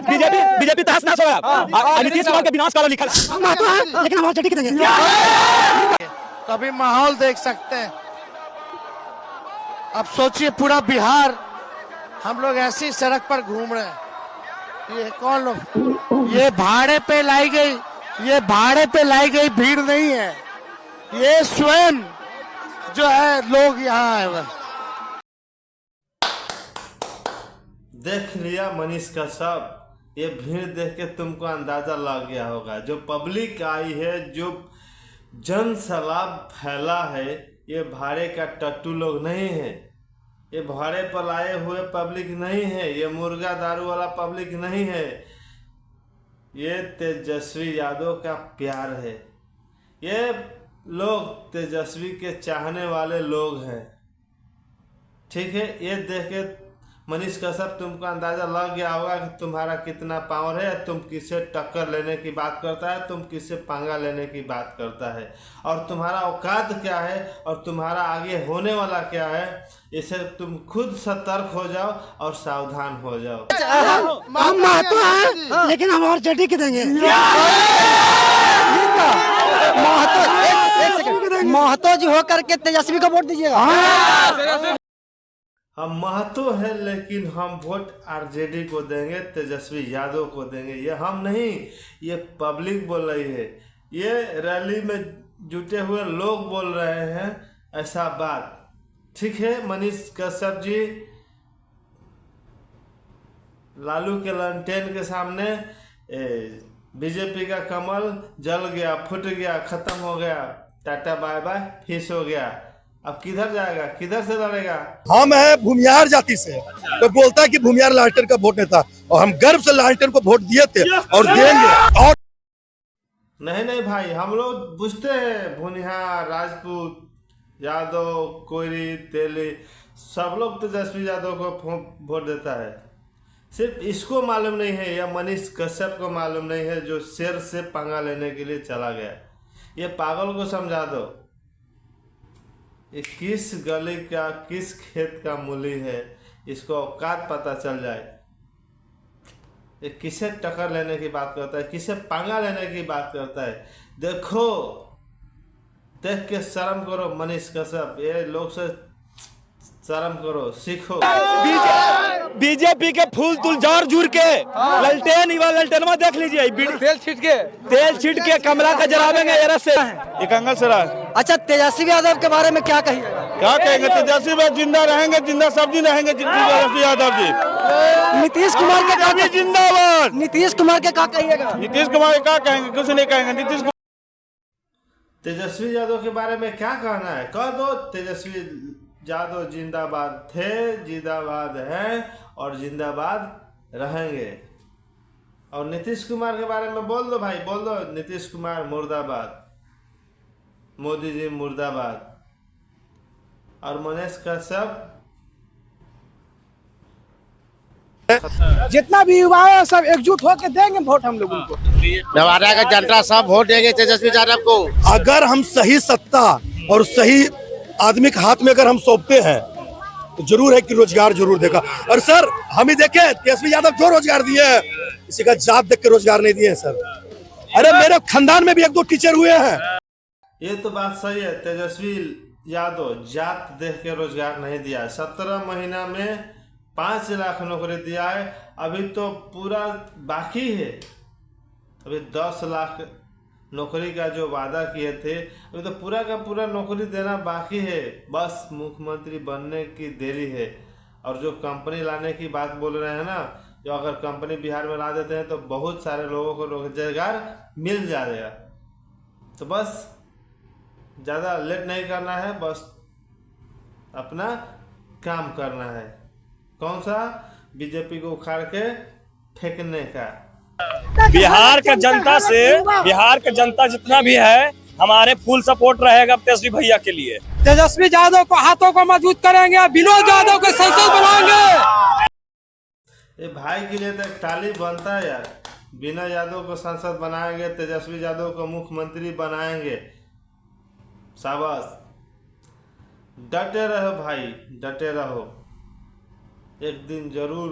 BJP BJP तहस नहस हो गया। नीतीश कुमार के विनाश काल लिखा है, लेकिन हम और चटी देंगे। तो अभी माहौल देख सकते हैं। अब सोचिए पूरा बिहार हम लोग ऐसी सड़क पर घूम रहे हैं। ये कौन लोग? ये भाड़े पे लाई गई, ये भाड़े पे लाई गई भीड़ नहीं है, ये स्वयं जो है लोग यहाँ आए हुए। देख लिया मनीष का सब, ये भीड़ देख के तुमको अंदाजा लग गया होगा। जो पब्लिक आई है, जो जन सैलाब फैला है, ये भाड़े का टट्टू लोग नहीं है, ये भाड़े पर आए हुए पब्लिक नहीं है, ये मुर्गा दारू वाला पब्लिक नहीं है, ये तेजस्वी यादव का प्यार है। ये लोग तेजस्वी के चाहने वाले लोग हैं, ठीक है। ये देख के मनीष कश्यप तुमको अंदाजा लग गया होगा कि तुम्हारा कितना पावर है, तुम किससे टक्कर लेने की बात करता है, तुम किससे पंगा लेने की बात करता है, और तुम्हारा औकात क्या है और तुम्हारा आगे होने वाला क्या है। इसे तुम खुद सतर्क हो जाओ और सावधान हो जाओ। हम महतो हैं, लेकिन हम और चटी देंगे। महतो जी होकर के तेजस्वी को वोट दीजिएगा। हम महतो है लेकिन हम वोट आरजेडी को देंगे, तेजस्वी यादव को देंगे। ये हम नहीं, ये पब्लिक बोल रही है, ये रैली में जुटे हुए लोग बोल रहे हैं ऐसा बात, ठीक है। मनीष कश्यप जी, लालू के लंटेन के सामने बीजेपी का कमल जल गया, फुट गया, खत्म हो गया, टाटा बाय बाय, फिश हो गया। अब किधर जाएगा, किधर से लड़ेगा? हम है भूमियार जाति से, तो बोलता है कि भूमियार लालटेन का वोट नेता, और हम गर्व से लालटेन को वोट दिए थे और देंगे। और नहीं भाई, हम लोग बुझते हैं, भुनिहार, राजपूत, यादव, कोयरी, तेली, सब लोग तेजस्वी यादव को वोट देता है। सिर्फ इसको मालूम नहीं है, या मनीष कश्यप को मालूम नहीं है, जो शेर से पंगा लेने के लिए चला गया। ये पागल को समझा दो, ये किस गली का, किस खेत का मूली है, इसको औकात पता चल जाए। ये किसे टक्कर लेने की बात करता है, किसे पंगा लेने की बात करता है। देखो, देख के शर्म करो मनीष कश्यप, ये लोग से शर्म करो, सीखो। बीजेपी के फूल तुल जार जुर के ललटेन ललटेनवा देख लीजिए, तेल छीट के कमरा का जलावेंगे। ये कंगल सरा। अच्छा, तेजस्वी यादव के बारे में क्या कहिएगा? क्या कहेंगे? तेजस्वी जिंदा रहेंगे, जिंदा सब दिन रहेंगे तेजस्वी यादव जी। नीतीश कुमार के क्या जिंदाबाद। नीतीश कुमार के क्या कहिएगा? नीतीश कुमार क्या कहेंगे? कुछ नहीं कहेंगे। नीतीश कुमार, तेजस्वी यादव के बारे में क्या कहना है, कह दो। तेजस्वी यादव जिंदाबाद थे, जिंदाबाद हैं और जिंदाबाद रहेंगे। और नीतीश कुमार के बारे में बोल दो भाई, बोल दो, नीतीश कुमार मुर्दाबाद, मोदी जी मुर्दाबाद। और मनीष कश्यप, जितना भी युवा है सब एकजुट होकर देंगे वोट हम लोगों को। हमारा का जनता सब वोट देंगे तेजस्वी यादव को। अगर हम सही सत्ता और सही आदमी के हाथ में अगर हम सौंपते हैं तो जरूर है कि रोजगार जरूर देगा। और सर हम ही देखे तेजस्वी यादव जो रोजगार दिए हैं, किसी का जात देख के रोजगार नहीं दिए हैं सर। अरे मेरे खानदान में भी 1-2 टीचर हुए हैं। ये तो बात सही है, तेजस्वी यादव जात देख के रोजगार नहीं दिया है। 17 महीना में 5 लाख नौकरी दिया है, अभी तो पूरा बाकी है। अभी 10 लाख नौकरी का जो वादा किए थे, अभी तो पूरा का पूरा नौकरी देना बाकी है। बस मुख्यमंत्री बनने की देरी है। और जो कंपनी लाने की बात बोल रहे हैं ना, जो अगर कंपनी बिहार में ला देते हैं तो बहुत सारे लोगों को रोजगार मिल जाएगा। तो बस ज़्यादा लेट नहीं करना है, बस अपना काम करना है। कौन सा? बीजेपी को उखाड़ के फेंकने का। बिहार का जनता जितना भी है, हमारे फुल सपोर्ट रहेगा तेजस्वी भैया के लिए। तेजस्वी यादव को हाथों को मजबूत करेंगे, विनोद यादव को संसद बनाएंगे। ये भाई के लिए तो एक ताली बनता है यार। विनोद यादव को संसद बनाएंगे, तेजस्वी यादव को मुख्यमंत्री बनाएंगे। शाबाश, डटे रहो भाई, डटे रहो। एक दिन जरूर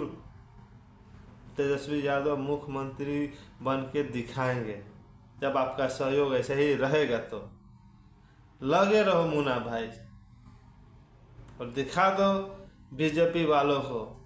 तेजस्वी यादव मुख्यमंत्री बन के दिखाएंगे। जब आपका सहयोग ऐसे ही रहेगा तो लगे रहो मुन्ना भाई और दिखा दो बीजेपी वालों को